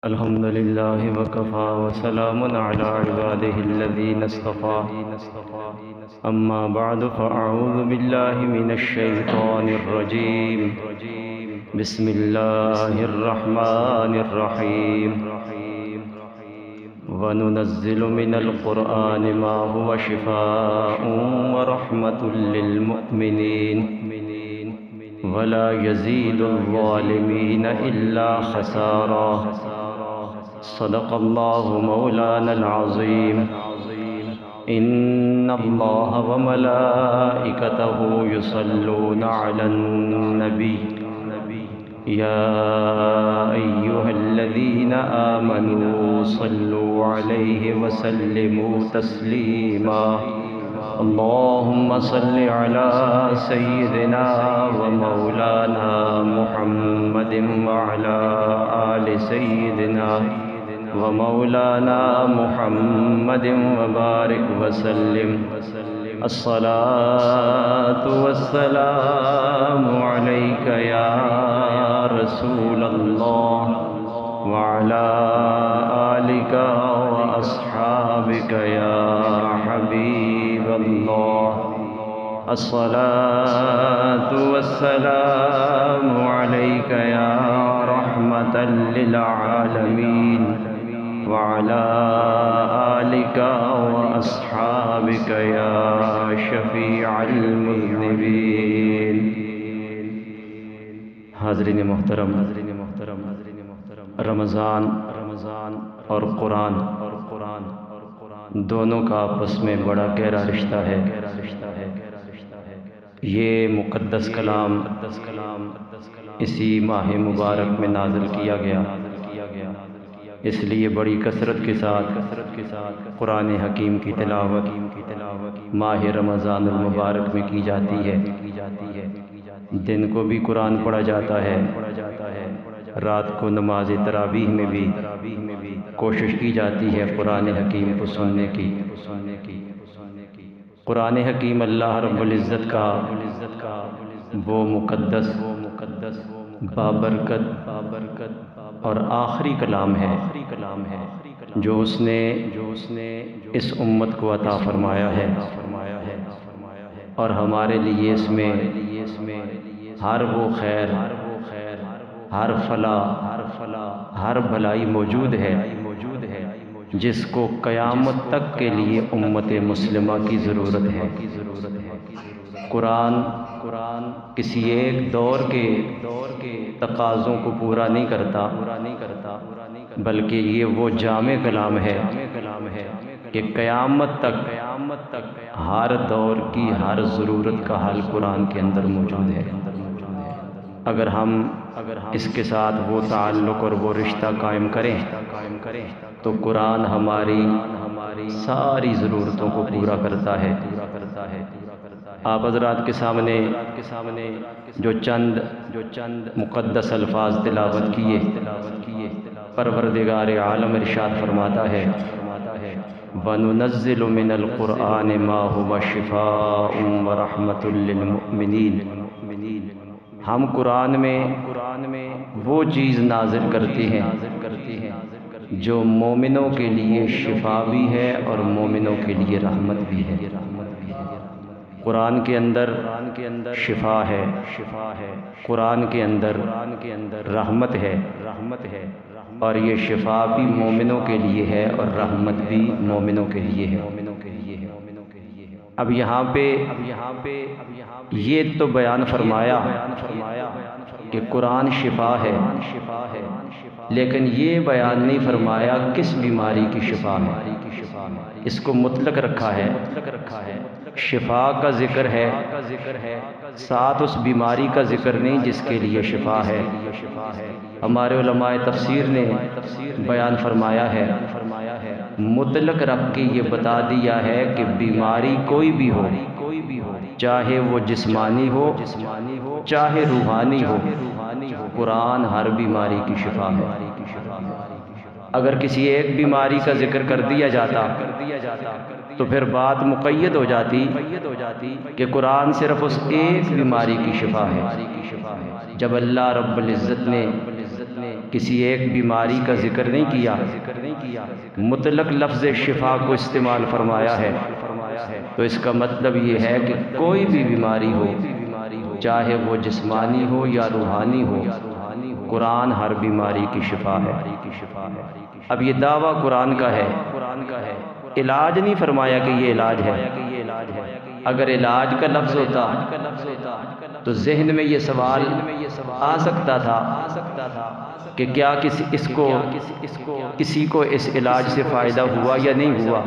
الحمد لله وكفى وسلام على عباده الذين اصطفى أما بعد فأعوذ بالله من الشيطان الرجيم بسم الله الرحمن الرحيم وننزل من القرآن ما هو شفاء ورحمة للمؤمنين ولا يزيد الظالمين إلا خسارا صدق الله مولانا العظيم إن الله وملائكته يصلون على النبي يا أيها الذين آمنوا صلوا عليه وسلموا تسليما اللهم صل على سيدنا ومولانا محمد وعلى آل سيدنا ومولانا محمد وبارك وسلم الصلاة والسلام عليك يا رسول الله وعلى آلك وأصحابك يا حبيب الله الصلاة والسلام عليك يا رحمة للعالمين وعلى آلك وأصحابك يا شفيع المذنبين. حاضرین محترم، رمضان اور قرآن دونوں کا آپس میں بڑا گہرا رشتہ ہے. یہ مقدس کلام اسی ماہ مبارک میں نازل کیا گیا، اس لیے بڑی کثرت کے ساتھ قرآن حکیم کی تلاوت ماہ رمضان المبارک میں کی جاتی ہے. دن کو بھی قرآن پڑھا جاتا ہے، رات کو نماز تراویح میں بھی کوشش کی جاتی ہے قرآن حکیم کو سننے کی. قرآن حکیم اللہ رب العزت کا وہ مقدس بابرکت اور آخری کلام ہے جو اس نے اس امت کو عطا فرمایا ہے، اور ہمارے لیے اس میں ہر وہ خیر، ہر فلاح، ہر بھلائی موجود ہے جس کو قیامت تک کے لیے امت مسلمہ کی ضرورت ہے. قرآن کسی ایک دور کے تقاضوں کو پورا نہیں کرتا، بلکہ یہ وہ جامع کلام ہے کہ قیامت تک ہر دور کی ہر ضرورت کا حل قرآن کے اندر موجود ہے. اگر ہم اس کے ساتھ وہ تعلق اور وہ رشتہ قائم کریں تو قرآن ہماری ساری ضرورتوں کو پورا کرتا ہے. آپ حضرات کے سامنے جو چند مقدس الفاظ تلاوت کیے، پروردگار عالم ارشاد فرماتا ہے وَنُنَزِّلُ مِنَ الْقُرْآنِ مَا هُوَ شِفَاءٌ وَرَحْمَةٌ لِّلْمُؤْمِنِينَ. ہم قرآن میں وہ چیز نازل کرتے ہیں جو مومنوں کے لیے شفا بھی ہے اور مومنوں کے لیے رحمت بھی ہے. قرآن کے اندر شفا ہے، قرآن کے اندر رحمت ہے، اور یہ شفا بھی مومنوں کے لیے ہے اور رحمت بھی مومنوں کے لیے ہے. اب یہاں پہ یہ تو بیان فرمایا کہ قرآن شفا ہے، لیکن یہ بیان نہیں فرمایا کس بیماری کی شفا ہے. اس کو مطلق رکھا ہے، شفا کا ذکر ہے، ساتھ اس بیماری کا ذکر نہیں جس کے لیے شفا ہے. ہمارے علماء تفسیر نے بیان فرمایا ہے، مطلق رکھ کے یہ بتا دیا ہے کہ بیماری کوئی بھی ہو، چاہے وہ جسمانی ہو چاہے روحانی ہو، قرآن ہر بیماری کی شفا ہے. اگر کسی ایک بیماری کا ذکر کر دیا جاتا تو پھر بات مقید ہو جاتی کہ قرآن صرف اس ایک بیماری کی شفا ہے. جب اللہ رب العزت نے کسی ایک بیماری کا ذکر نہیں کیا، مطلق لفظ شفا کو استعمال فرمایا ہے، تو اس کا مطلب یہ ہے کہ کوئی بھی بیماری ہو، چاہے وہ جسمانی ہو یا روحانی ہو، قرآن ہر بیماری کی شفا ہے۔ اب یہ دعویٰ قرآن کا ہے، علاج نہیں فرمایا کہ یہ علاج ہے۔ اگر علاج کا لفظ ہوتا تو ذہن میں یہ سوال آ سکتا تھا کہ کیا کسی کو اس علاج سے فائدہ ہوا یا نہیں ہوا،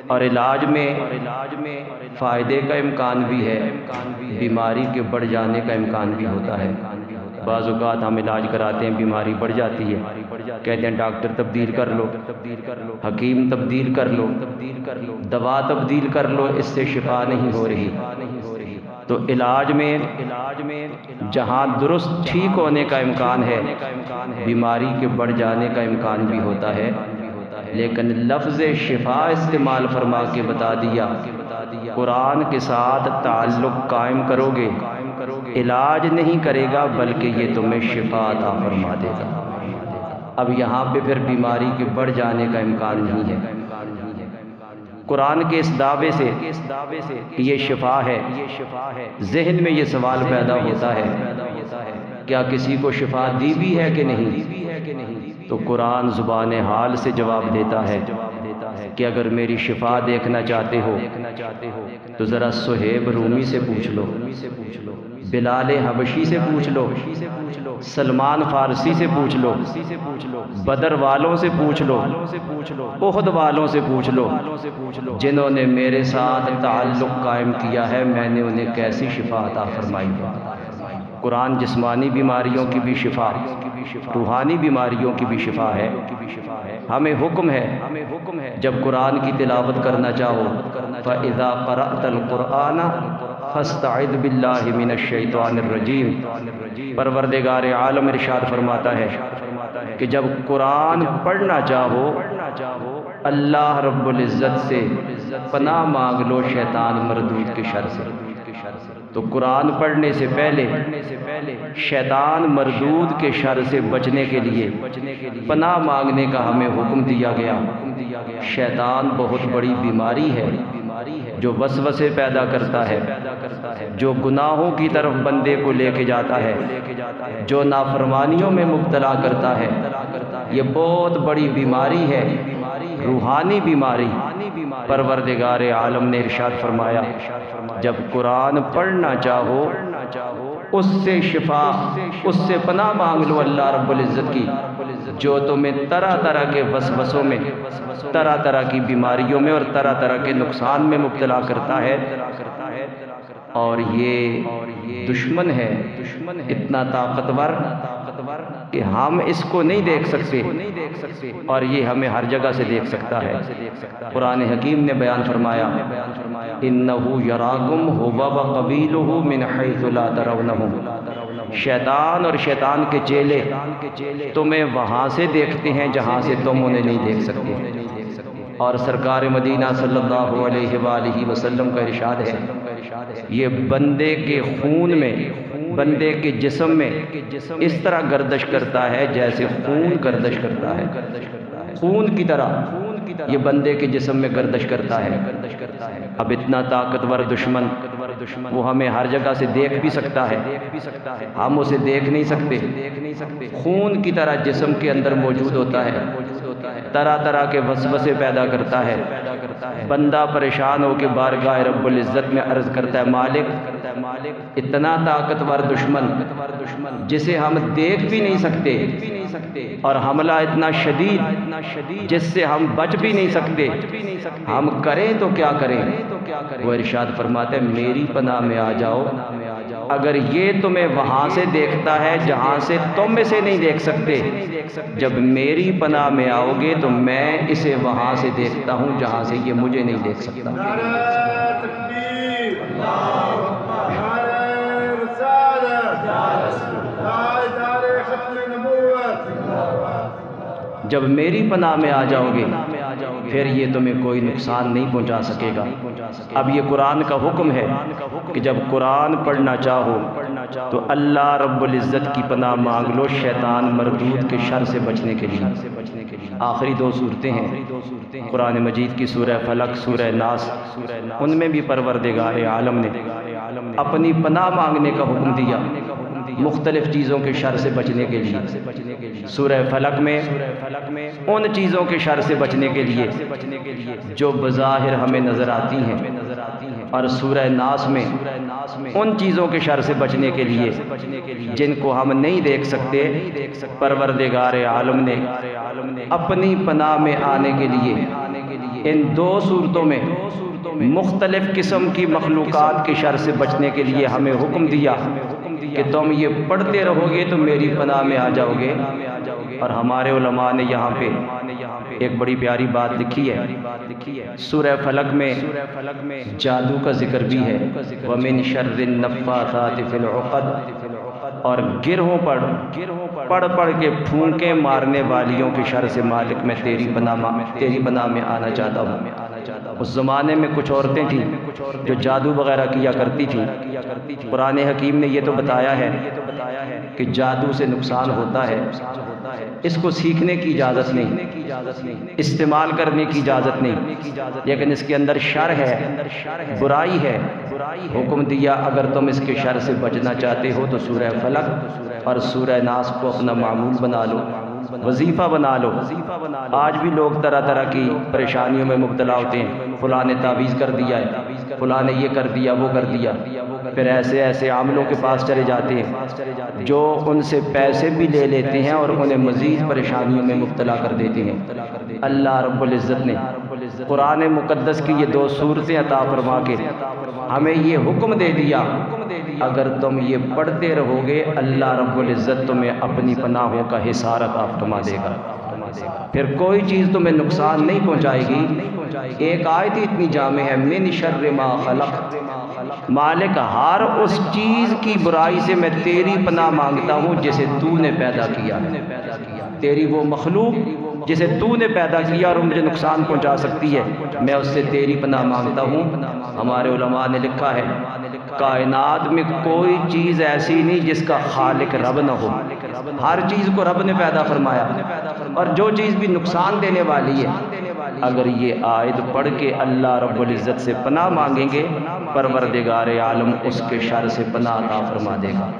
اور علاج میں فائدے کا امکان بھی ہے، بیماری کے بڑھ جانے کا امکان بھی ہوتا ہے۔ بعض اوقات ہم علاج کراتے ہیں، بیماری بڑھ جاتی ہے، کہتے ہیں ڈاکٹر تبدیل کر لو، حکیم تبدیل کر لو، دوا تبدیل کر لو، اس سے شفا نہیں ہو رہی۔ تو علاج میں جہاں درست ٹھیک ہونے کا امکان ہے، بیماری کے بڑھ جانے کا امکان بھی ہوتا ہے، لیکن لفظ شفا استعمال فرما کے بتا دیا، قرآن کے ساتھ تعلق قائم کرو گے، علاج نہیں کرے گا بلکہ یہ تمہیں شفا عطا فرما دے گا۔ اب یہاں پہ پھر بیماری کے بڑھ جانے کا امکان نہیں ہے۔ قرآن کے اس دعوے سے کہ یہ شفا ہے، ذہن میں یہ سوال پیدا ہوتا ہے کیا کسی کو شفا دی بھی ہے کہ نہیں؟ تو قرآن زبان حال سے جواب دیتا ہے کہ اگر میری شفا دیکھنا چاہتے ہو تو ذرا صہیب رومی سے پوچھ لو، بلال حبشی سے پوچھ لو، سلمان فارسی سے پوچھ لو، بدر والوں سے پوچھ لو، احد والوں سے پوچھ لو، جنہوں نے میرے ساتھ تعلق قائم کیا ہے، میں نے انہیں کیسی شفا عطا فرمائی ہے۔ قرآن جسمانی بیماریوں کی بھی شفا، روحانی بیماریوں کی بھی شفا ہے۔ ہمیں حکم ہے جب قرآن کی تلاوت کرنا چاہو فَإِذَا قَرَأْتَ الْقُرْآنَ فَاسْتَعِذْ بِاللَّهِ مِنَ الشَّيْطَانِ الرَّجِيمِ۔ پروردگار عالم ارشاد فرماتا ہے کہ جب قرآن پڑھنا چاہو اللہ رب العزت سے پناہ مانگ لو شیطان مردود کے شر سے۔ تو قرآن پڑھنے سے پہلے شیطان مردود کے شر سے بچنے کے لیے پناہ مانگنے کا ہمیں حکم دیا گیا۔ شیطان بہت بڑی بیماری ہے جو وسوسے پیدا کرتا ہے، جو گناہوں کی طرف بندے کو لے کے جاتا ہے، جو نافرمانیوں میں مبتلا کرتا ہے۔ یہ بہت بڑی بیماری ہے، روحانی بیماری۔ پروردگار عالم نے ارشاد فرمایا جب قرآن پڑھنا چاہو اس سے شفا، اس سے پناہ مانگ لو اللہ رب العزت کی، جو تمہیں طرح طرح کے وسوسوں میں، طرح طرح کی بیماریوں میں اور طرح طرح کے نقصان میں مبتلا کرتا ہے۔ اور یہ دشمن ہے، اتنا طاقتور کہ ہم اس کو نہیں دیکھ سکتے، اور یہ ہمیں ہر جگہ سے دیکھ سکتا ہے۔ قرآن حکیم نے بیان فرمایا اِنَّهُ يَرَاكُمْ هُوَ وَقَبِيلُهُ مِنْ حَيْثُ لَا تَرَوْنَهُمْ۔ شیطان اور شیطان کے چیلے تمہیں وہاں سے دیکھتے ہیں جہاں سے تم انہیں نہیں دیکھ سکتے۔ اور سرکار مدینہ صلی اللہ علیہ وآلہ وسلم کا ارشاد ہے یہ بندے کے خون میں، بندے کے جسم میں اس طرح گردش کرتا ہے جیسے خون گردش کرتا ہے، خون کی طرح یہ بندے کے جسم میں گردش کرتا ہے۔ اب اتنا طاقتور دشمن وہ ہمیں ہر جگہ سے دیکھ بھی سکتا ہے، ہم اسے دیکھ نہیں سکتے، خون کی طرح جسم کے اندر موجود ہوتا ہے، طرح طرح کے وسوسے پیدا کرتا ہے۔ بندہ پریشان ہو کے بارگاہ رب العزت میں عرض کرتا ہے مالک، اتنا طاقتور دشمن جسے ہم دیکھ بھی نہیں سکتے، اور حملہ اتنا شدید جس سے ہم بچ بھی نہیں سکتے، ہم کریں تو کیا کریں؟ وہ ارشاد فرماتے ہیں میری پناہ میں آ جاؤ، اگر یہ تمہیں وہاں سے دیکھتا ہے جہاں سے تم اسے نہیں دیکھ سکتے، جب میری پناہ میں آؤ گے تو میں اسے وہاں سے دیکھتا ہوں جہاں سے یہ مجھے نہیں دیکھ سکتا۔ جب میری پناہ میں آ جاؤ گے پھر یہ تمہیں کوئی نقصان نہیں پہنچا سکے گا۔ اب یہ قرآن کا حکم ہے کہ جب قرآن پڑھنا چاہو تو اللہ رب العزت کی پناہ مانگ لو شیطان مردود کے شر سے بچنے کے لیے۔ آخری دو صورتیں ہیں قرآن مجید کی، سورہ فلق، سورہ ناس، ان میں بھی پروردگار عالم نے اپنی پناہ مانگنے کا حکم دیا مختلف چیزوں کے شر سے بچنے کے لیے۔ سورہ فلق میں ان چیزوں کے شر سے بچنے کے لیے جو بظاہر ہمیں نظر آتی ہیں، اور سورہ ناس میں ان چیزوں کے شر سے بچنے کے لیے جن کو ہم نہیں دیکھ سکتے۔ پروردگار عالم نے اپنی پناہ میں آنے کے لیے ان دو صورتوں میں مختلف قسم کی مخلوقات کے شر سے بچنے کے لیے ہمیں حکم دیا کہ تم یہ پڑھتے رہو گے تو میری پناہ میں آ جاؤ گے۔ اور ہمارے علماء نے یہاں پہ ایک بڑی پیاری بات لکھی ہے، سورہ فلق میں جادو کا ذکر بھی ہے، وَمِن شَرِّ النَّفَّاثَاتِ فِي الْعُقَدِ، اور گرہوں پر پڑھ کے پھونکے مارنے والیوں کی شر سے مالک میں تیری پناہ میں آنا چاہتا ہوں۔ اس زمانے میں کچھ عورتیں تھیں جو جادو وغیرہ کیا کرتی تھیں۔ قرآن حکیم نے یہ تو بتایا ہے کہ جادو سے نقصان ہوتا ہے، اس کو سیکھنے کی اجازت نہیں، استعمال کرنے کی اجازت نہیں، لیکن اس کے اندر شر ہے، برائی ہے۔ حکم دیا اگر تم اس کے شر سے بچنا چاہتے ہو تو سورہ فلق اور سورہ ناس کو اپنا معمول بنا لو، وظیفہ بنا لو۔ آج بھی لوگ طرح طرح کی پریشانیوں میں مبتلا ہوتے ہیں، فلاں نے تعویذ کر دیا ہے، فلاں نے یہ کر دیا، وہ کر دیا، پھر ایسے ایسے عاملوں کے پاس چلے جاتے ہیں جو ان سے پیسے بھی لے لیتے ہیں اور انہیں مزید پریشانیوں میں مبتلا کر دیتے ہیں۔ اللہ رب العزت نے قرآن مقدس کی یہ دو صورتیں عطا فرما کے ہمیں یہ حکم دے دیا، اگر تم یہ پڑھتے رہو گے اللہ رب العزت تمہیں اپنی پناہوں کا حصار عطا فرما دے گا، پھر کوئی چیز تمہیں نقصان نہیں پہنچائے گی۔ ایک آیت اتنی جامع ہے، من شر ما خلق، مالک ہر اس چیز کی برائی سے میں تیری پناہ مانگتا ہوں جسے تو نے پیدا کیا ہے۔ تیری وہ مخلوق جسے تو نے پیدا کیا اور مجھے نقصان پہنچا سکتی ہے، میں اس سے تیری پناہ مانگتا ہوں۔ ہمارے علماء نے لکھا ہے کائنات میں کوئی چیز ایسی نہیں جس کا خالق رب نہ ہو، ہر چیز کو رب نے پیدا فرمایا، اور جو چیز بھی نقصان دینے والی ہے اگر یہ آیت پڑھ کے اللہ رب العزت سے پناہ مانگیں گے پروردگار عالم اس کے شر سے پناہ عطا فرما دے گا۔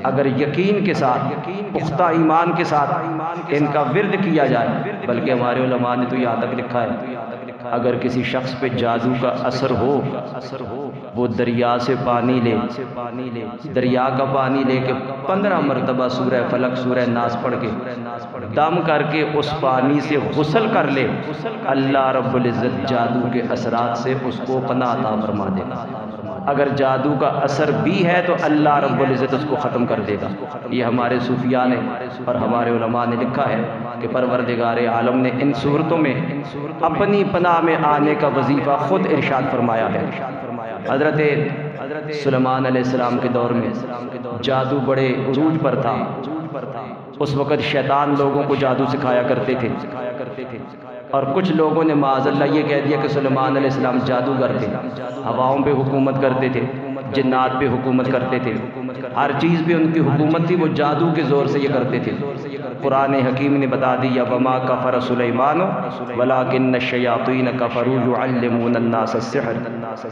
اگر یقین کے ساتھ، پختہ ایمان کے ساتھ ان کا ورد کیا جائے، بلکہ ہمارے علماء نے تو یہاں تک لکھا ہے اگر کسی شخص پہ جادو کا اثر ہو وہ دریا سے پانی لے، دریا کا پانی لے کے 15 مرتبہ سورہ فلق سورہ ناس پڑھ کے دم کر کے اس پانی سے غسل کر لے، اللہ رب العزت جادو کے اثرات سے اس کو پناہ عطا فرما دے گا۔ اگر جادو کا اثر بھی ہے تو اللہ رب العزت اس کو ختم کر دے گا۔ یہ ہمارے صوفیاء نے اور ہمارے علماء نے لکھا ہے کہ پروردگار عالم نے ان صورتوں میں اپنی پناہ میں آنے کا وظیفہ خود ارشاد فرمایا ہے۔ حضرت سلیمان علیہ السلام کے دور میں جادو بڑے عروج پر تھا، اس وقت شیطان لوگوں کو جادو سکھایا کرتے تھے، اور کچھ لوگوں نے معاذ اللہ یہ کہہ دیا کہ سلیمان علیہ السلام جادوگر تھے، ہواؤں پہ حکومت کرتے تھے، جنات پہ حکومت کرتے تھے، ہر چیز پہ ان کی حکومت تھی، وہ جادو کے زور سے یہ کرتے تھے۔ قرآن حکیم نے بتا دیا وما کفر سلیمان ولکن الشیاطین کفروا یعلمون الناس السحر،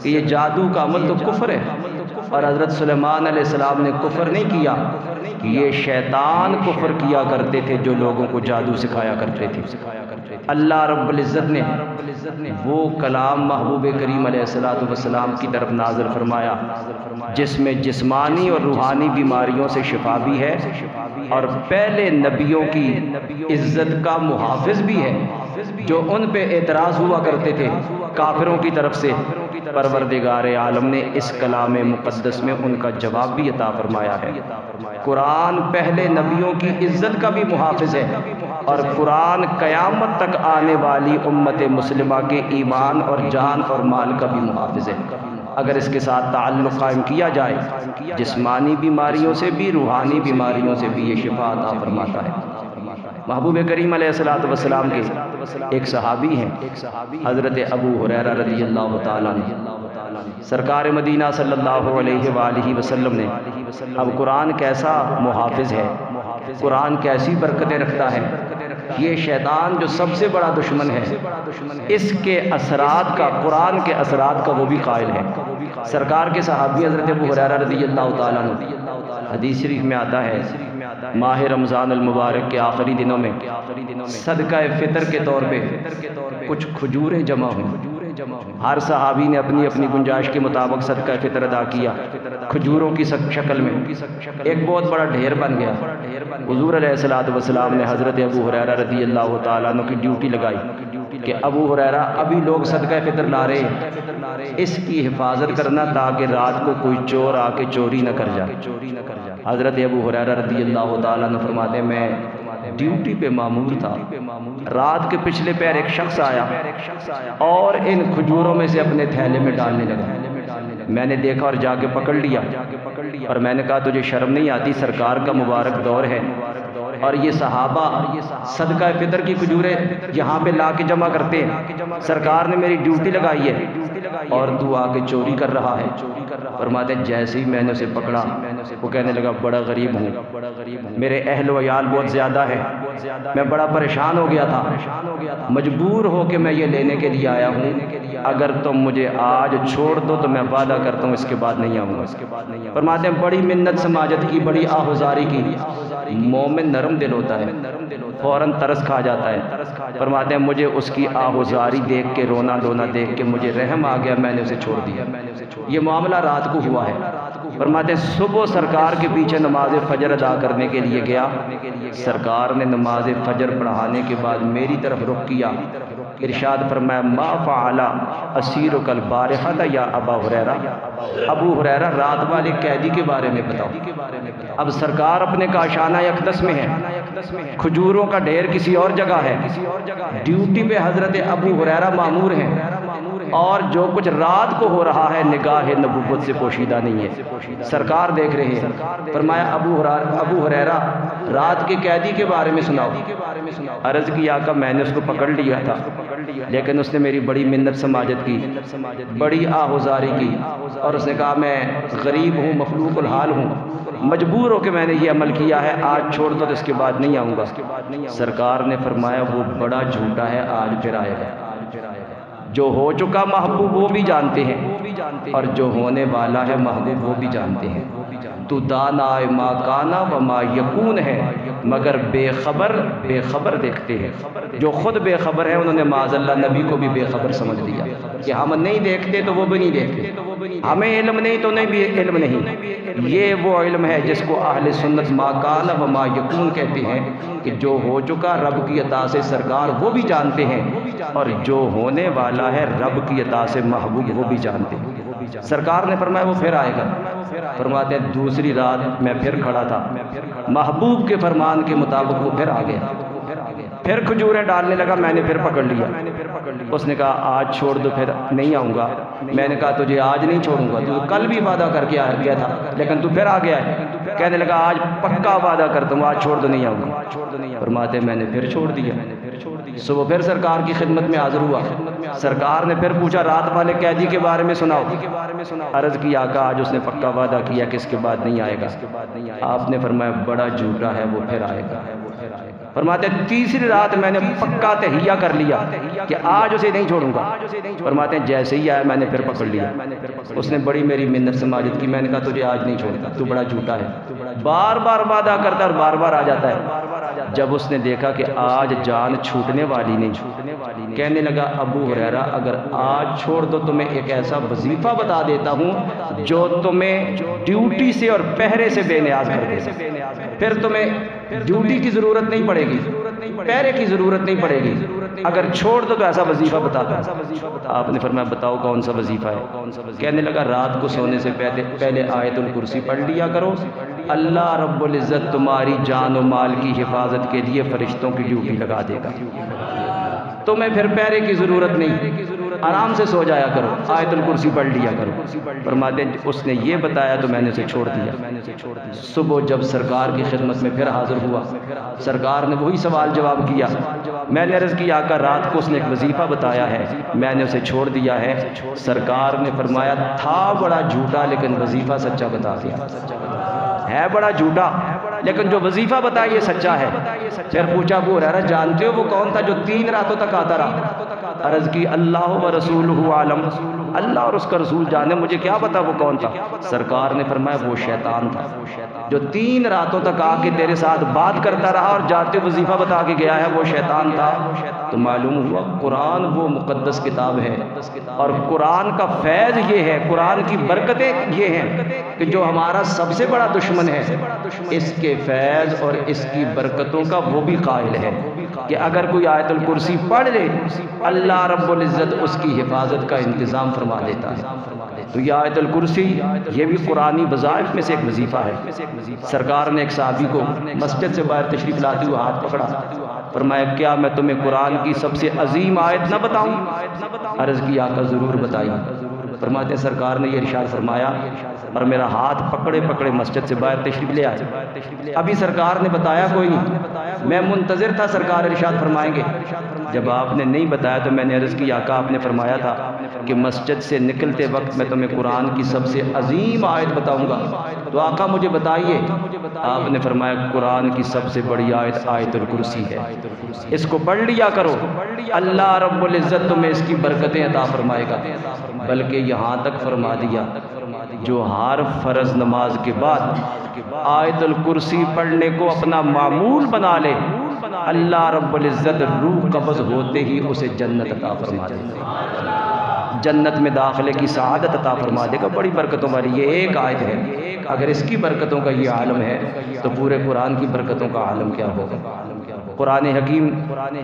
کہ یہ جادو کا عمل تو کفر ہے، اور حضرت سلیمان علیہ السلام نے کفر نہیں کیا، یہ شیطان کفر کیا کرتے تھے جو لوگوں کو جادو سکھایا کرتے تھے۔ اللہ رب العزت نے وہ کلام محبوب کریم علیہ السلام کی طرف نازل فرمایا جس میں جسمانی اور روحانی بیماریوں سے شفا بھی ہے، اور پہلے نبیوں کی عزت کا محافظ بھی ہے جو ان پہ اعتراض ہوا کرتے تھے کافروں کی طرف سے۔ پروردگار عالم نے اس کلام مقدس میں ان کا جواب بھی عطا فرمایا ہے۔ قرآن پہلے نبیوں کی عزت کا بھی محافظ ہے، اور قرآن قیامت تک آنے والی امت مسلمہ کے ایمان اور جان اور مال کا بھی محافظ ہے۔ اگر اس کے ساتھ تعلق قائم کیا جائے جسمانی بیماریوں سے بھی روحانی بیماریوں سے بھی یہ شفا عطا فرماتا ہے۔ محبوب کریم علیہ الصلوۃ والسلام کے ایک صحابی ہیں حضرت ابو ہریرہ رضی اللہ تعالیٰ عنہ۔ سرکار مدینہ صلی اللہ علیہ وآلہ وسلم نے اب قرآن کیسا محافظ ہے، قرآن کیسی برکتیں رکھتا ہے، یہ شیطان جو سب سے بڑا دشمن ہے، اس کے اثرات کا، قرآن کے اثرات کا وہ بھی قائل ہے۔ سرکار کے صحابی حضرت ابو ہریرہ رضی اللہ تعالیٰ عنہ، حدیث شریف میں آتا ہے ماہ رمضان المبارک کے آخری دنوں میں صدقہ فطر کے طور پہ کچھ کھجوریں جمع ہوئیں۔ ہر صحابی نے اپنی اپنی گنجائش کے مطابق صدقہ فطر ادا کیا، کھجوروں کی شکل میں ایک بہت بڑا ڈھیر بن گیا۔ حضور علیہ الصلوۃ والسلام نے حضرت ابو ہریرہ رضی اللہ تعالیٰ عنہ کی ڈیوٹی لگائی کہ ابو ہریرہ ابھی لوگ صدقہ فطر لا رہے ہیں، اس کی حفاظت کرنا تاکہ رات کو کوئی چور آ کے چوری نہ کر جائے۔ حضرت ابو ہریرہ رضی اللہ تعالیٰ عنہ فرماتے ہیں میں ڈیوٹی پہ مامور تھا، رات کے پچھلے پہر ایک شخص آیا اور ان کھجوروں میں سے اپنے تھیلے میں ڈالنے لگا۔ میں نے دیکھا اور جا کے پکڑ لیا، اور میں نے کہا تجھے شرم نہیں آتی؟ سرکار کا مبارک دور ہے اور یہ صحابہ صدقہ فطر کی کھجوریں یہاں پہ لا کے جمع کرتے ہیں، سرکار نے میری ڈیوٹی لگائی ہے اور تو آ کے چوری کر رہا ہے۔ فرماتے ہیں جیسے ہی میں نے اسے پکڑا، وہ کہنے لگا بڑا غریب ہوں، میرے اہل و عیال بہت زیادہ ہے، میں بڑا پریشان ہو گیا تھا، مجبور ہو کے میں یہ لینے کے لیے آیا ہوں، اگر تم مجھے آج چھوڑ دو تو میں وعدہ کرتا ہوں اس کے بعد نہیں آؤں گا۔ فرماتے ہیں بڑی منت سماجت کی، بڑی آہوزاری کی، مومن نرم دل ہوتا ہے، فوراً ترس کھا جاتا ہے۔ فرماتے ہیں مجھے اس کی آہوزاری دیکھ کے، رونا دھونا دیکھ کے مجھے رحم آ گیا، میں نے اسے چھوڑ دیا۔ یہ معاملہ رات کو ہوا ہے۔ فرماتے ہیں صبح سرکار کے پیچھے نماز فجر ادا کرنے کے لیے گیا، سرکار نے نماز فجر پڑھانے کے بعد میری طرف رخ کیا، ارشاد فرمایا ما فعل اسیرک البارحہ یا ابا ہریرہ، ابو ہریرہ رات والے قیدی کے بارے میں بتاؤ۔ اب سرکار اپنے کاشانہ اقدس میں ہے، کھجوروں کا ڈھیر کسی اور جگہ ہے، ڈیوٹی پہ حضرت ابو ہریرہ مامور ہیں، اور جو کچھ رات کو ہو رہا ہے نگاہ نبوت سے پوشیدہ نہیں ہے، سرکار دیکھ رہے ہیں۔ فرمایا ابو ہریرہ رات کے قیدی کے بارے میں سناؤ۔ عرض کی آقا میں نے اس کو پکڑ لیا تھا، لیکن اس نے میری بڑی منت سماجت کی، بڑی آہوزاری کی، اور اس نے کہا میں غریب ہوں، مفلوق الحال ہوں، مجبور ہو کے میں نے یہ عمل کیا ہے، آج چھوڑ دو تو اس کے بعد نہیں آؤں گا۔ سرکار نے فرمایا وہ بڑا جھوٹا ہے، آج پھر آئے گا۔ جو ہو چکا محبوب وہ بھی جانتے ہیں، اور جو ہونے والا ہے محبوب وہ بھی جانتے ہیں۔ تو دانا ما کانا و ما یکون ہے، مگر بے خبر دیکھتے ہیں۔ جو خود بے خبر ہیں انہوں نے معاذ اللہ نبی کو بھی بے خبر سمجھ لیا کہ ہم نہیں دیکھتے تو وہ بھی نہیں دیکھتے، ہمیں علم نہیں تو انہیں بھی علم نہیں۔ یہ وہ علم ہے جس کو اہل سنت ما کان و ما یکون کہتے ہیں، کہ جو ہو چکا رب کی عطا سے سرکار وہ بھی جانتے ہیں، اور جو ہونے والا ہے رب کی عطا سے محبوب وہ بھی جانتے ہیں۔ سرکار نے فرمایا وہ پھر آئے گا۔ فرماتے ہیں دوسری رات میں پھر کھڑا تھا، محبوب کے فرمان کے مطابق وہ پھر آ گیا، پھر کھجوریں ڈالنے لگا، میں نے پھر پکڑ لیا۔ اس نے کہا آج چھوڑ دو پھر نہیں آؤں گا۔ میں نے کہا تجھے آج نہیں چھوڑوں گا، تو کل بھی وعدہ کر کے آ گیا تھا لیکن تو پھر آ گیا ہے۔ کہنے لگا آج پکا وعدہ کرتا ہوں، آج چھوڑ دو نہیں آؤں گا۔ فرماتے میں نے پھر چھوڑ دیا۔ صبح پھر سرکار کی خدمت میں حاضر ہوا، سرکار نے پھر پوچھا رات والے قیدی کے بارے میں سناؤ۔ عرض کی آقا آج اس نے پکا وعدہ کیا کہ اس کے بعد نہیں آئے گا۔ آپ نے فرمایا بڑا جھوٹا ہے، وہ پھر آئے گا۔ فرماتے ہیں تیسری رات میں نے پکا تہیہ کر لیا کہ آج اسے نہیں چھوڑوں گا۔ فرماتے ہیں جیسے ہی آیا میں نے پھر پکڑ لیا۔ اس نے بڑی میری منت سماجت کی، میں نے کہا تجھے آج نہیں چھوڑتا، تو بڑا جھوٹا ہے، بار بار وعدہ کرتا اور بار بار آ جاتا ہے۔ جب اس نے دیکھا کہ آج جان چھوٹنے والی نہیں، کہنے لگا ابو ہریرہ اگر آج چھوڑ دو تو میں ایک ایسا وظیفہ بتا دیتا ہوں جو تمہیں ڈیوٹی سے اور پہرے سے بے نیاز کر دے، پھر تمہیں ڈیوٹی کی ضرورت نہیں پڑے گی، پہرے کی ضرورت نہیں پڑے گی، اگر چھوڑ دو تو ایسا وظیفہ بتاتا ہے۔ آپ نے فرمایا بتاؤ کون سا وظیفہ ہے؟ کہنے لگا رات کو سونے سے پہلے آیت الکرسی پڑھ لیا کرو، اللہ رب العزت تمہاری جان و مال کی حفاظت کے لیے فرشتوں کی ڈیوٹی لگا دے گا۔ تمہیں پھر پہرے کی ضرورت نہیں، آرام سے سو جایا کرو، آیت الکرسی پڑھ لیا کرو۔ فرماتے ہیں اس نے یہ بتایا تو میں نے اسے چھوڑ دیا۔ صبح جب سرکار کی خدمت میں پھر حاضر ہوا، سرکار نے وہی سوال جواب کیا۔ میں نے عرض کی آقا رات کو اس نے ایک وظیفہ بتایا ہے، میں نے اسے چھوڑ دیا ہے۔ سرکار نے فرمایا تھا بڑا جھوٹا لیکن وظیفہ سچا بتا دیا، ہے بڑا جھوٹا لیکن جو وظیفہ بتایا یہ سچا ہے۔ پھر پوچھا ابو ہریرہ جانتے ہو وہ کون تھا جو 3 راتوں تک آتا رہا؟ عرض کی اللہ و رسولہ عالم، اللہ اور اس کا رسول جانے، مجھے کیا پتا وہ کون تھا؟ سرکار نے فرمایا وہ شیطان تھا جو 3 راتوں تک آ کے تیرے ساتھ بات کرتا رہا اور جاتے وظیفہ بتا کے گیا ہے، وہ شیطان تھا۔ تو معلوم ہوا قرآن وہ مقدس کتاب ہے، اور قرآن کا فیض یہ ہے، قرآن کی برکتیں یہ ہیں کہ جو ہمارا سب سے بڑا دشمن ہے اس کے فیض اور اس کی برکتوں کا وہ بھی قائل ہے کہ اگر کوئی آیت الکرسی پڑھ لے اللہ رب العزت اس کی حفاظت کا انتظام فرما دیتا ہے۔ تو یہ آیت الکرسی یہ بھی قرآنی وظائف میں سے ایک وظیفہ ہے۔ سرکار نے ایک صحابی کو مسجد سے باہر تشریف لاتے ہوئے ہاتھ پکڑا، فرمایا کیا میں تمہیں قرآن کی سب سے عظیم آیت نہ بتاؤں؟ عرض کی آقا ضرور بتائیے۔ فرماتے ہیں سرکار نے یہ ارشاد فرمایا اور میرا ہاتھ پکڑے پکڑے مسجد سے باہر تشریف لے آئے۔ ابھی سرکار نے بتایا کوئی نہیں، میں منتظر تھا سرکار ارشاد فرمائیں گے۔ جب آپ نے نہیں بتایا تو میں نے عرض کی آقا آپ نے فرمایا تھا کہ مسجد سے نکلتے وقت میں تمہیں قرآن کی سب سے عظیم آیت بتاؤں گا، تو آقا مجھے بتائیے۔ آپ نے فرمایا قرآن کی سب سے بڑی آیت آیت الکرسی ہے، اس کو پڑھ لیا کرو، اللہ رب العزت تمہیں اس کی برکتیں عطا فرمائے گا۔ بلکہ یہاں تک فرما دیا جو ہر فرض نماز کے بعد آیت الکرسی پڑھنے کو اپنا معمول بنا لے اللہ رب العزت روح قبض ہوتے ہی اسے جنت عطا فرما دے گا، جنت میں داخلے کی سعادت عطا فرما دے گا۔ بڑی برکتوں والی یہ ایک آیت ہے، اگر اس کی برکتوں کا یہ عالم ہے تو پورے قرآن کی برکتوں کا عالم کیا ہوگا۔ قرآن حکیم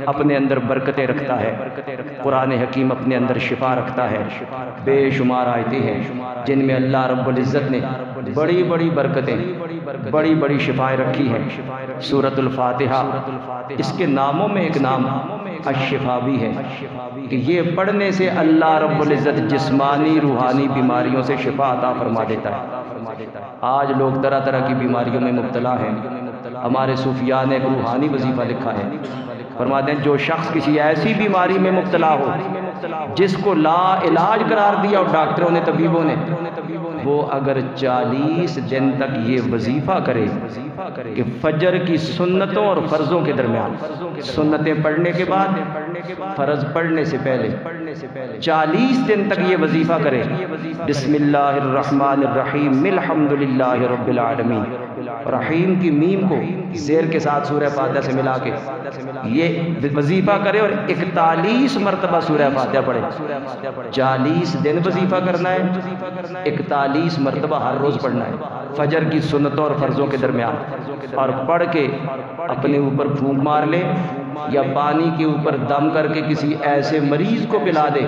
اپنے اندر برکتیں رکھتا ہے، قرآن حکیم اپنے اندر شفا رکھتا ہے۔ بے شمار آیتیں ہیں جن میں اللہ رب العزت نے بڑی بڑی برکتیں، بڑی بڑی شفائیں رکھی ہیں۔ سورۃ الفاتحہ اس کے ناموں میں ایک نام الشفا بھی ہے کہ یہ پڑھنے سے اللہ رب العزت جسمانی روحانی بیماریوں سے شفا عطا فرما دیتا ہے۔ آج لوگ طرح طرح کی بیماریوں میں مبتلا ہیں، ہمارے صوفیاء نے ایک روحانی وظیفہ لکھا ہے، فرماتے ہیں جو شخص کسی ایسی بیماری میں مبتلا ہو جس کو لا علاج قرار دیا اور ڈاکٹروں نے طبیبوں نے، وہ اگر 40 دن تک یہ وظیفہ کرے کہ فجر کی سنتوں اور فرضوں کے درمیان، سنتیں پڑھنے کے بعد فرض پڑھنے سے پہلے 40 دن تک یہ وظیفہ کرے، بسم اللہ الرحمن الرحیم الحمدللہ رب العالمین، رحیم کی میم کو زیر کے ساتھ سورہ فاتحہ سے ملا کے یہ وظیفہ کرے اور 41 مرتبہ سورہ فاتحہ پڑھے۔ 40 دن وظیفہ کرنا ہے، 41 مرتبہ ہر روز پڑھنا ہے فجر کی سنتوں اور فرضوں کے درمیان، اور پڑھ کے اپنے اوپر پھونک مار لے یا پانی کے اوپر دم کر کے کسی ایسے مریض کو پلا دے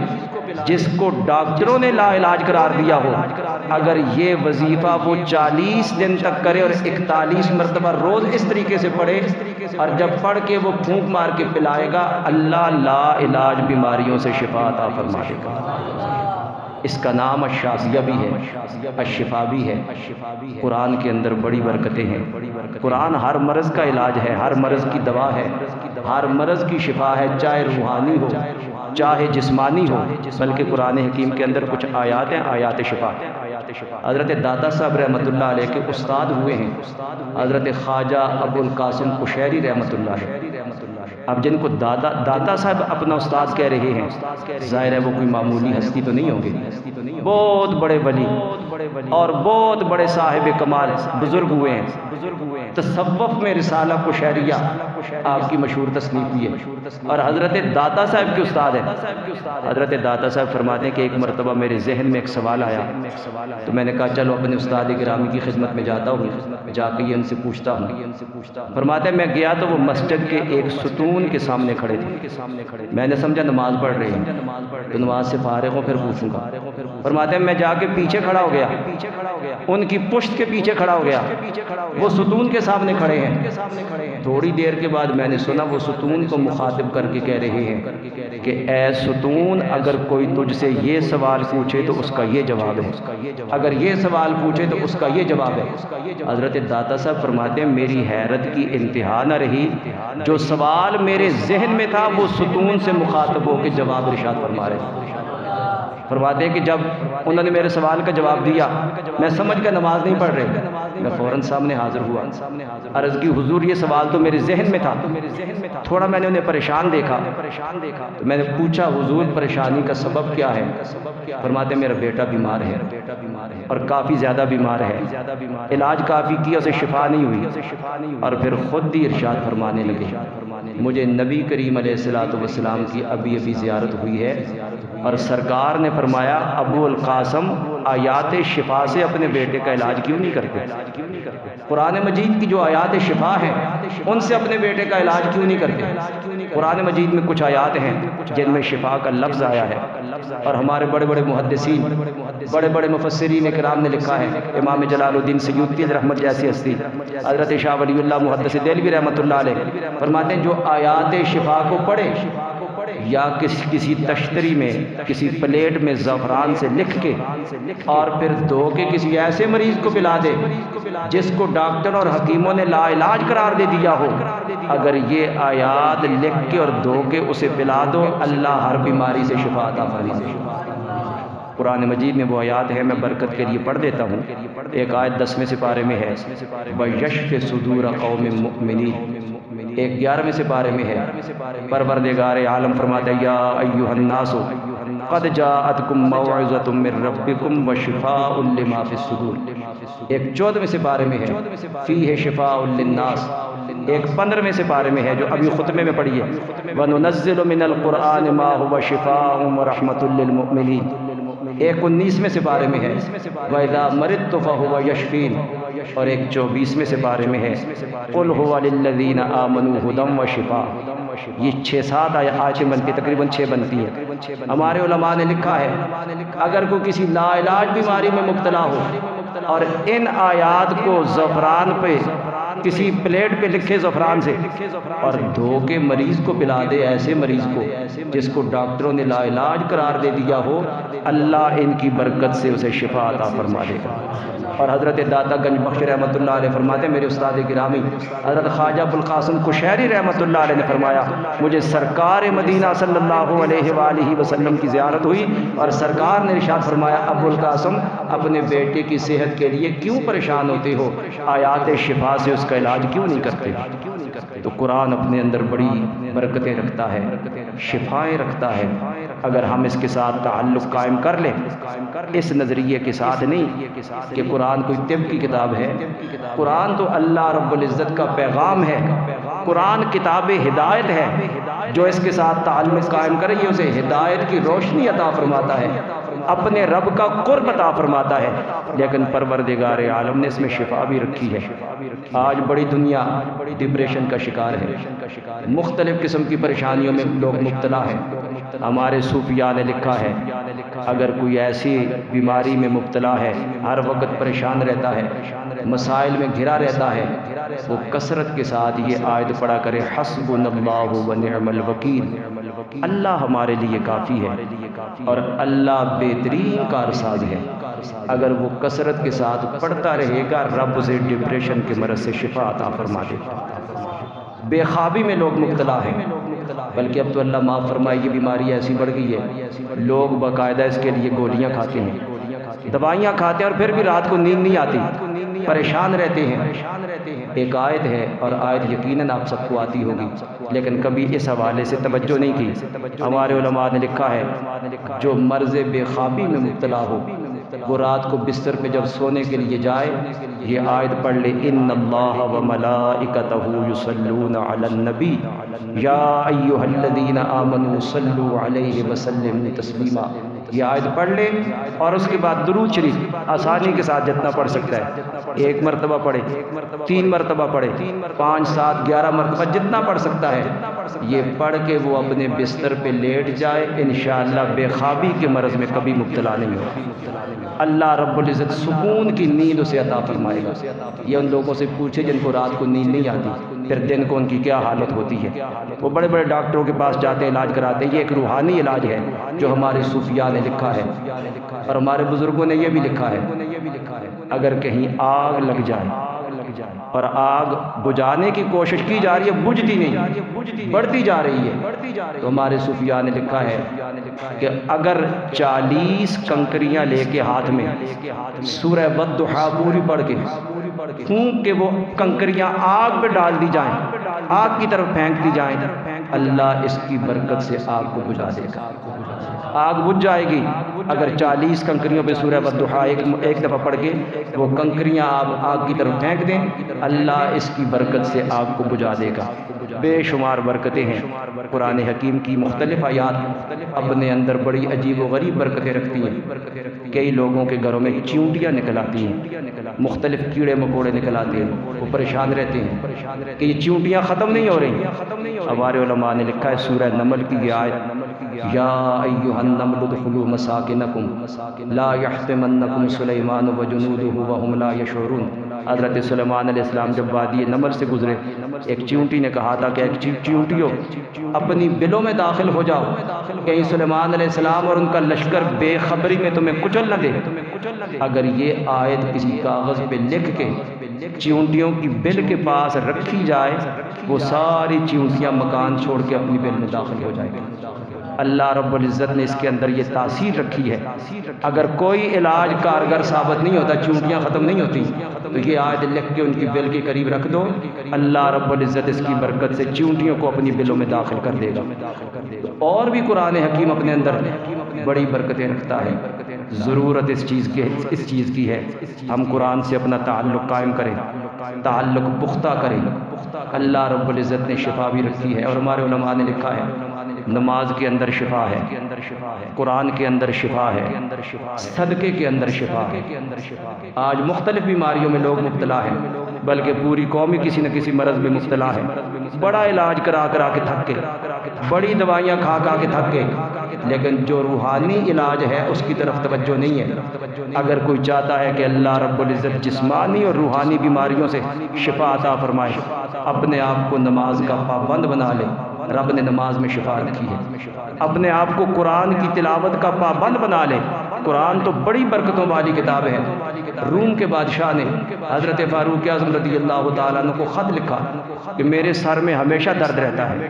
جس کو ڈاکٹروں نے لا علاج قرار دیا ہو۔ اگر یہ وظیفہ وہ 40 دن تک کرے اور 41 مرتبہ روز اس طریقے سے پڑھے، اور جب پڑھ کے وہ پھونک مار کے پلائے گا اللہ لا علاج بیماریوں سے شفا عطا فرما دے گا۔ اس کا نام الشافیہ بھی ہے، الشفا بھی ہے۔ قرآن کے اندر بڑی برکتیں ہیں، قرآن ہر مرض کا علاج ہے، ہر مرض کی دوا ہے، ہر مرض کی شفا ہے، چاہے روحانی ہو چاہے جسمانی ہو۔ بلکہ قرآن حکیم کے اندر کچھ آیات ہیں، آیات شفا۔ حضرت داتا صاحب رحمۃ اللہ علیہ کے استاد ہوئے ہیں حضرت خواجہ ابو القاسم قشیری رحمۃ اللہ علیہ۔ اب جن کو داتا صاحب اپنا استاد کہہ رہے ہیں، ظاہر ہے وہ کوئی معمولی ہستی تو نہیں ہوں گے، بہت بڑے ولی اور بہت بڑے صاحب کمال بزرگ ہوئے ہیں۔ تصوف میں رسالہ قشیریہ آپ کی مشہور تصنیف بھی ہے، اور حضرت داتا صاحب کے استاد ہیں۔ حضرت داتا صاحب فرماتے ہیں کہ ایک مرتبہ میرے ذہن میں ایک سوال آیا، تو میں نے کہا چلو اپنے استاد گرامی کی خدمت میں جاتا ہوں، جا کے یہ ان سے پوچھتا ہوں۔ فرماتے ہیں میں گیا تو وہ مسجد کے ایک ستون ستون کے سامنے کھڑے تھے. میں نے سمجھا نماز پڑھ رہے ہیں تو نماز سے فارغ ہوں پھر پوچھوں گا. فرماتے ہیں میں جا کے پیچھے کھڑا ہو گیا, ان کی پشت کے پیچھے کھڑا ہو گیا, وہ ستون کے سامنے کھڑے ہیں. تھوڑی دیر کے بعد میں نے سنا وہ ستون کو مخاطب کر کے کہہ رہے ہیں کہ اے ستون, اگر کوئی تجھ سے یہ سوال پوچھے تو اس کا یہ جواب ہے, اگر یہ سوال پوچھے تو اس کا یہ جواب ہے. حضرت داتا صاحب فرماتے ہیں میری حیرت کی انتہا نہ رہی, جو سوال میرے ذہن میں تھا وہ ستون سے مخاطب ہو کے جواب ارشاد فرما رہے ہیں. فرماتے ہیں کہ جب انہوں نے میرے سوال کا جواب دیا میں سمجھ کر نماز نہیں پڑھ رہے, میں فوراً سامنے حاضر ہوا, عرض کی حضور یہ سوال تو میرے ذہن میں تھا. تھوڑا میں نے انہیں پریشان دیکھا تو میں نے پوچھا حضور پریشانی کا سبب کیا ہے؟ فرماتے ہیں میرا بیٹا بیمار ہے اور کافی زیادہ بیمار ہے, علاج کافی کیا اسے شفا نہیں ہوئی, اور پھر خود ہی ارشاد فرمانے لگے مجھے نبی کریم علیہ السلام کی ابھی زیارت ہوئی ہے اور سرکار نے فرمایا ابو القاسم آیات شفا سے اپنے بیٹے کا علاج کیوں نہیں کرتے؟ قرآن مجید کی جو آیات شفا ہیں ان سے اپنے بیٹے کا علاج کیوں نہیں کرتے؟ قرآن مجید میں کچھ آیات ہیں جن میں شفا کا لفظ آیا ہے, اور ہمارے بڑے بڑے محدثین بڑے بڑے مفسرین کرام نے لکھا ہے. امام جلال الدین سیوطی رحمت جیسی ہستی, حضرت شاہ ولی اللہ محدث دہلوی رحمت اللہ علیہ فرماتے ہیں جو آیات شفا کو پڑھے یا کسی تشتری میں کسی پلیٹ میں زعفران سے لکھ کے اور پھر دھو کے کسی ایسے مریض کو پلا دے جس کو ڈاکٹر اور حکیموں نے لا علاج قرار دے دیا ہو, اگر یہ آیات لکھ کے اور دھو کے اسے پلا دو اللہ ہر بیماری سے شفا عطا فرما دے. قرآن مجید میں وہ آیات ہے, میں برکت کے لیے پڑھ دیتا ہوں. ایک آیت 10ویں سپارے میں ہے وَيَشْفِ صُدُورَ قَوْمٍ مُؤْمِنِينَ, ایک 11ویں سپارے میں ہے. پروردگار عالم فرماتا ہے یا ایھا الناس قد جاءتکم موعظۃ من ربکم وشفاء لما فی الصدور, ایک 14ویں سپارے میں ہے فیہ شفاء للناس, ایک 15ویں سپارے میں ہے جو ابھی خطبے میں پڑھی ہے وَنُنَزِّلُ مِنَ الْقُرْآنِ مَا هُوَ شِفَاءٌ وَرَحْمَةٌ لِّلْمُؤْمِنِينَ, ایک 19ویں سپارے میں ہے وَإِذَا مَرِضْتُ فَهُوَ يَشْفِينِ, اور ایک 24ویں سپارے میں ہے قُلْ هُوَ لِلَّذِينَ آمَنُوا هُدًى وَشِفَاءٌ. یہ 6-7 آیتیں بنتی, تقریباً 6 بنتی ہیں. ہمارے علماء نے لکھا ہے اگر کوئی کسی لا علاج بیماری میں مبتلا ہو اور ان آیات کو زعفران پہ کسی پلیٹ پہ لکھے زعفران سے اور دھو کے مریض کو پلا دے, ایسے مریض کو جس کو ڈاکٹروں نے لا علاج قرار دے دیا ہو, اللہ ان کی برکت سے اسے شفا عطا فرما دے گا. اور حضرت داتا گنج بخش رحمت اللہ علیہ فرماتے ہیں میرے استاد گرامی حضرت خواجہ ابوالقاسم قشیری رحمت اللہ علیہ نے فرمایا مجھے سرکار مدینہ صلی اللہ علیہ وآلہ وسلم کی زیارت ہوئی اور سرکار نے ارشاد فرمایا ابوالقاسم اپنے بیٹے کی صحت کے لیے کیوں پریشان ہوتے ہو, آیات شفا سے اس کا علاج کیوں نہیں کرتے؟ تو قرآن اپنے اندر بڑی برکتیں رکھتا ہے, شفائیں رکھتا ہے. اگر ہم اس کے ساتھ تعلق قائم کر لیں, اس نظریے کے ساتھ نہیں کہ قرآن کوئی طب کی کتاب ہے, قرآن تو اللہ رب العزت کا پیغام ہے, قرآن کتاب ہدایت ہے. جو اس کے ساتھ تعلق قائم کرے یہ اسے ہدایت کی روشنی عطا فرماتا ہے, اپنے رب کا قرب عطا فرماتا ہے. لیکن پروردگار عالم نے اس میں شفا بھی رکھی ہے. آج بڑی دنیا ڈپریشن کا شکار ہے, مختلف قسم کی پریشانیوں میں لوگ مبتلا ہیں. ہمارے صوفیاء نے لکھا ہے اگر کوئی ایسی بیماری میں مبتلا ہے, ہر وقت پریشان رہتا ہے, مسائل میں گھرا رہتا ہے, وہ کثرت کے ساتھ یہ آیت پڑھا کرے حسبنا اللہ ونعم الوکیل, اللہ ہمارے لیے کافی ہے اور اللہ بہترین کارساز ہے. اگر وہ کثرت کے ساتھ پڑھتا رہے گا رب سے ڈپریشن کے مرض سے شفا عطا فرما دے. بے خوابی میں لوگ مبتلا ہیں, بلکہ اب تو اللہ معاف فرمائے یہ بیماری ایسی بڑھ گئی ہے لوگ باقاعدہ اس کے لیے گولیاں کھاتے ہیں, دوائیاں کھاتے ہیں اور پھر بھی رات کو نیند نہیں آتی, پریشان رہتے ہیں. ایک آیت ہے اور آیت یقیناً آپ سب کو آتی ہوگی لیکن کبھی اس حوالے سے توجہ نہیں کی. ہمارے علماء نے لکھا ہے جو مرض بے خوابی میں مبتلا ہو وہ رات کو بستر پہ جب سونے کے لیے جائے یہ آیت پڑھ لے ان اللہ وملائکتہ یصلون علی النبی یا ایھا الذین آمنوا صلوا علیہ وسلموا تسلیما. یہ آیت پڑھ لے اور اس کے بعد درود شریف آسانی کے ساتھ جتنا پڑھ سکتا ہے، 1 مرتبہ پڑھے، 3 مرتبہ پڑھے، 5 7 11 مرتبہ جتنا پڑھ سکتا ہے، یہ پڑھ کے وہ اپنے بستر پہ لیٹ جائے، انشاءاللہ بے خوابی کے مرض میں کبھی مبتلا نہیں ہوگا۔ اللہ رب العزت سکون کی نیند اسے عطا فرمائے گا۔ یہ ان لوگوں سے پوچھے جن کو رات کو نیند نہیں آتی، پھر دن کو ان کی کیا حالت ہوتی ہے۔ وہ بڑے بڑے ڈاکٹروں کے پاس جاتے ہیں، علاج کراتے ہیں۔ یہ ایک روحانی علاج ہے جو ہمارے صوفیاء نے لکھا ہے اور ہمارے بزرگوں نے یہ بھی لکھا ہے، اگر کہیں آگ لگ جائے اور آگ بجھانے کی کوشش کی جا رہی ہے، بجھتی نہیں، بڑھتی جا رہی ہے، تو ہمارے صوفیاء نے لکھا ہے کہ اگر 40 کنکریاں لے کے ہاتھ میں سورہ والضحیٰ پوری پڑھ کے پھونک کے وہ کنکریاں آگ پہ ڈال دی جائیں، آگ کی طرف پھینک دی جائیں، اللہ اس کی برکت سے آگ کو بجھا دے گا، آگ بجھ جائے گی۔ اگر 40 کنکریوں پہ سورہ والضحیٰ ایک دفعہ پڑھ کے وہ کنکریاں آپ آگ کی طرف پھینک دیں، اللہ اس کی برکت سے آگ کو بجھا دے گا۔ بے شمار برکتیں ہیں، قرآن حکیم کی مختلف آیات اپنے اندر بڑی عجیب و غریب برکتیں رکھتی ہیں۔ کئی لوگوں کے گھروں میں چیونٹیاں نکل آتی ہیں، مختلف کیڑے مکوڑے نکل آتے ہیں، وہ پریشان رہتے ہیں کہ یہ چیونٹیاں ختم نہیں ہو رہی۔ ہمارے علماء نے لکھا ہے سورہ نمل کی یہ آیت، یا ایھا النمل ادخلوا مساکنکم لا یحطمنکم سلیمان وجنودہ وہم لا یشعرون۔ حضرت سلیمان علیہ السلام جب وادی نمل سے گزرے، ایک چیونٹی نے کہا تھا کہ ایک چیونٹیوں اپنی بلوں میں داخل ہو جاؤ، کہیں سلیمان علیہ السلام اور ان کا لشکر بے خبری میں تمہیں کچل نہ دے۔ اگر یہ آیت کسی کاغذ پہ لکھ کے چیونٹیوں کی بل کے پاس رکھی جائے، وہ ساری چیونٹیاں مکان چھوڑ کے اپنی بل میں داخل ہو جائے گی۔ اللہ رب العزت نے اس کے اندر یہ تاثیر رکھی ہے۔ اگر کوئی علاج کارگر ثابت نہیں ہوتا، چیونٹیاں ختم نہیں ہوتی، تو یہ آیت لکھ کے ان کی بل کے قریب رکھ دو، اللہ رب العزت اس کی برکت سے چیونٹیوں کو اپنی بلوں میں داخل کر دے گا۔ اور بھی قرآن حکیم اپنے اندر بڑی برکتیں رکھتا ہے۔ ضرورت اس چیز کی ہے ہم قرآن سے اپنا تعلق قائم کریں، تعلق پختہ کریں۔ اللہ رب العزت نے شفا بھی رکھی ہے، اور ہمارے علماء نے لکھا ہے نماز کے اندر شفا ہے، قرآن کے اندر شفا ہے، صدقے کے اندر شفا ہے۔ آج مختلف بیماریوں میں لوگ مبتلا ہیں، بلکہ پوری قوم ہی کسی نہ کسی مرض میں مبتلا ہے۔ بڑا علاج کرا کے تھک کے، بڑی دوائیاں کھا کے تھک کے، لیکن جو روحانی علاج ہے اس کی طرف توجہ نہیں ہے۔ اگر کوئی چاہتا ہے کہ اللہ رب العزت جسمانی اور روحانی بیماریوں سے شفا عطا فرمائے، اپنے آپ کو نماز کا پابند بنا لے۔ رب نے نماز میں شفا رکھی ہے۔ اپنے آپ کو قرآن کی تلاوت کا پابند بنا لے۔ قرآن تو بڑی برکتوں والی کتاب ہے۔ روم کے بادشاہ نے حضرت فاروق اعظم رضی اللہ تعالیٰ عنہ کو خط لکھا کہ میرے سر میں ہمیشہ درد رہتا ہے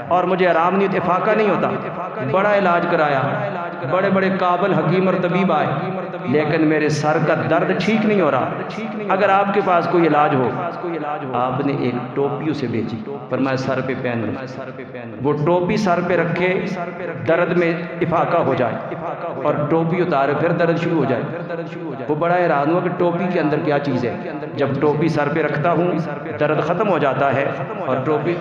اور مجھے آرام نہیں، افاقہ نہیں ہوتا۔ بڑا علاج کرایا، بڑے بڑے قابل حکیم اور طبیب آئے، لیکن میرے سر کا درد ٹھیک نہیں ہو رہا۔ اگر آپ کے پاس کوئی علاج ہو، آپ نے ایک ٹوپی اسے بھیجی، فرمایا سر پہ پہن لو۔ وہ ٹوپی سر پہ رکھے، درد میں افاقہ ہو جائے، اور ٹوپی اتارے پھر درد شروع ہو جائے۔ وہ بڑا حیران ہوا کہ ٹوپی کے اندر کیا چیز ہے۔ جب ٹوپی سر پہ رکھتا ہوں درد ختم ہو جاتا ہے، اور ٹوپی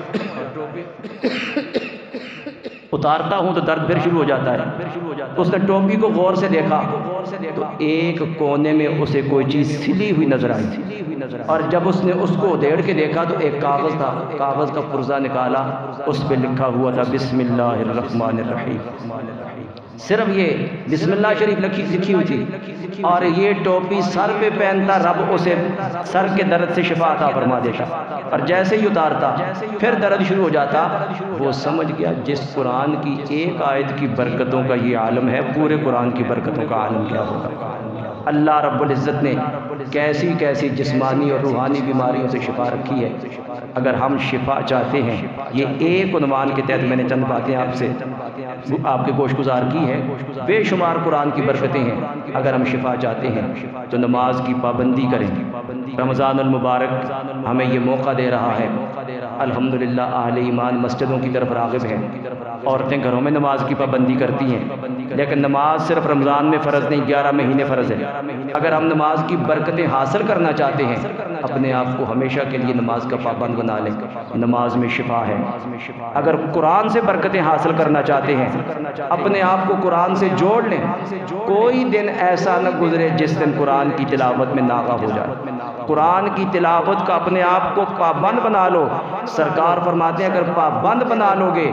اتارتا ہوں تو درد پھر شروع ہو جاتا ہے۔ اس نے ٹوپی کو غور سے دیکھا تو ایک کونے میں اسے کوئی چیز سلی ہوئی نظر آئی، اور جب اس نے اس کو ادھیڑ کے دیکھا تو ایک کاغذ تھا، کاغذ کا پرزہ نکالا، اس پہ لکھا ہوا تھا بسم اللہ الرحمن الرحیم۔ صرف یہ بسم اللہ شریف لکھی ہوئی تھی، اور یہ ٹوپی سر پہ پہنتا، رب اسے سر کے درد سے شفا عطا فرما دیتا، اور جیسے ہی اتارتا پھر درد شروع ہو جاتا۔ وہ سمجھ گیا جس قرآن کی ایک آیت کی برکتوں کا یہ عالم ہے، پورے قرآن کی برکتوں کا عالم کیا ہوگا۔ اللہ رب العزت نے کیسی کیسی جسمانی اور روحانی بیماریوں سے شفا رکھی ہے۔ اگر ہم شفا چاہتے ہیں، یہ ایک عنوان کے تحت میں نے چند باتیں آپ کے گوش گزار کی ہے، بے شمار قرآن کی برکتیں ہیں۔ اگر ہم شفا چاہتے ہیں تو نماز کی پابندی کریں۔ رمضان المبارک ہمیں یہ موقع دے رہا ہے، الحمدللہ اہل ایمان مسجدوں کی طرف راغب ہیں، عورتیں گھروں میں نماز کی پابندی کرتی ہیں، لیکن نماز صرف رمضان میں فرض نہیں، 11 مہینے فرض ہے۔ اگر ہم نماز کی برکتیں حاصل کرنا چاہتے ہیں، اپنے آپ کو ہمیشہ کے لیے نماز کا پابند بنا لیں، نماز میں شفا ہے۔ اگر قرآن سے برکتیں حاصل کرنا چاہتے ہیں، اپنے آپ کو قرآن سے جوڑ لیں، کوئی دن ایسا نہ گزرے جس دن قرآن کی تلاوت میں ناغہ ہو جائے۔ قرآن کی تلاوت کا اپنے آپ کو پابند بنا لو۔ سرکار فرماتے ہیں اگر پابند بنا لو گے،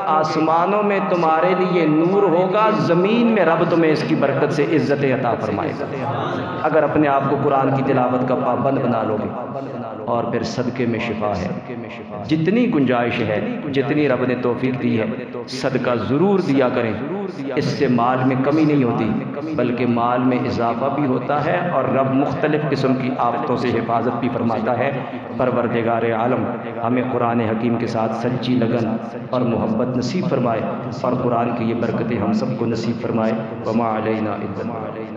آسمانوں میں تمہارے لیے نور ہوگا، زمین میں رب تمہیں اس کی برکت سے عزت عطا فرمائے گا۔ اگر اپنے آپ کو قرآن کی تلاوت کا پابند بنا لو گے، اور پھر صدقے میں شفا ہے۔ جتنی گنجائش ہے، جتنی رب نے توفیق دی ہے، صدقہ ضرور دیا کریں۔ اس سے مال میں کمی نہیں ہوتی، بلکہ مال میں اضافہ بھی ہوتا ہے، اور رب مختلف قسم کی آفتوں سے حفاظت بھی فرماتا ہے۔ پروردگار عالم ہمیں قرآن حکیم کے ساتھ سچی لگن اور محبت نصیب فرمائے، اور قرآن کی یہ برکتیں ہم سب کو نصیب فرمائے۔ وما علینا الا البلاغ۔